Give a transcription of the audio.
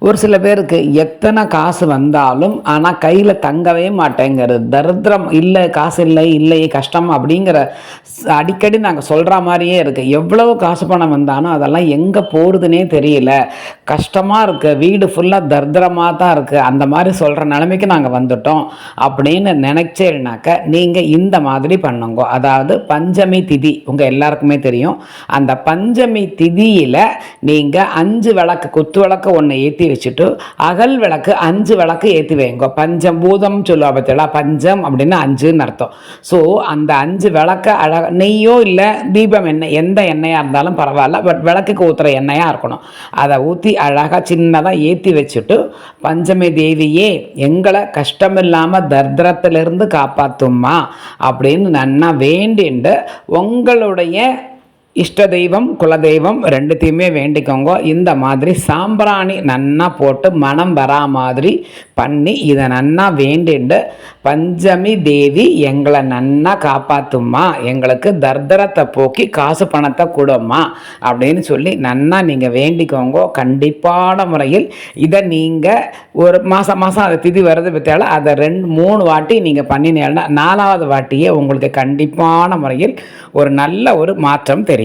ஒரு சில பேருக்கு எத்தனை காசு வந்தாலும் ஆனால் கையில் தங்கவே மாட்டேங்கிறது, தரித்திரம், இல்லை காசு இல்லை இல்லை கஷ்டம் அப்படிங்கிற அடிக்கடி நாங்கள் சொல்கிற மாதிரியே இருக்குது. எவ்வளவு காசு பணம் வந்தாலும் அதெல்லாம் எங்கே போடுதுன்னே தெரியல, கஷ்டமாக இருக்குது, வீடு ஃபுல்லாக தரித்திரமாக தான் இருக்குது, அந்த மாதிரி சொல்கிற நிலைமைக்கு நாங்கள் வந்துட்டோம் அப்படின்னு நினைச்சேன்னாக்க நீங்கள் இந்த மாதிரி பண்ணுங்க. அதாவது பஞ்சமி திதி உங்கள் எல்லாருக்குமே தெரியும். அந்த பஞ்சமி திதியில் நீங்கள் 5 விளக்கு, குத்து விளக்கு ஒன்று ஏற்றி வச்சுட்டு அகல் விளக்கு 5 விளக்கு ஏற்றி வைங்க. பஞ்சம் பூதம் சொல்லுவா பார்த்தீங்களா, பஞ்சம் அப்படின்னா 5ன்னு அர்த்தம். ஸோ அந்த 5 விளக்க அழகாக நெய்யோ இல்லை தீபம் எண்ணெய், எந்த எண்ணெயாக இருந்தாலும் பரவாயில்ல, பட் விளக்குக்கு ஊற்றுற எண்ணெயாக இருக்கணும். அதை ஊற்றி அழகாக சின்னதாக ஏற்றி வச்சுட்டு, பஞ்சமி தேவியே எங்களை கஷ்டமில்லாமல் தர்திரத்திலிருந்து காப்பாற்றுமா அப்படின்னு நன்னா வேண்டிண்டு உங்களுடைய இஷ்ட தெய்வம் குலதெய்வம் ரெண்டுத்தையுமே வேண்டிக்கோங்க. இந்த மாதிரி சாம்பிராணி நன்னா போட்டு மனம் வரா மாதிரி பண்ணி இதை நன்னா வேண்டிண்டு, பஞ்சமி தேவி எங்களை நன்னா காப்பாற்றுமா, எங்களுக்கு தர்தரத்தை போக்கி காசு பணத்தை கொடுமா அப்படின்னு சொல்லி நன்னா நீங்கள் வேண்டிக்கோங்க. கண்டிப்பான முறையில் இதை நீங்கள் ஒரு மாதம் அதை திதி வருது பற்றியால அதை 2-3 வாட்டி நீங்கள் பண்ணினீங்கன்னா 4வது வாட்டியே உங்களுக்கு கண்டிப்பான முறையில் ஒரு நல்ல ஒரு மாற்றம் தெரியும்.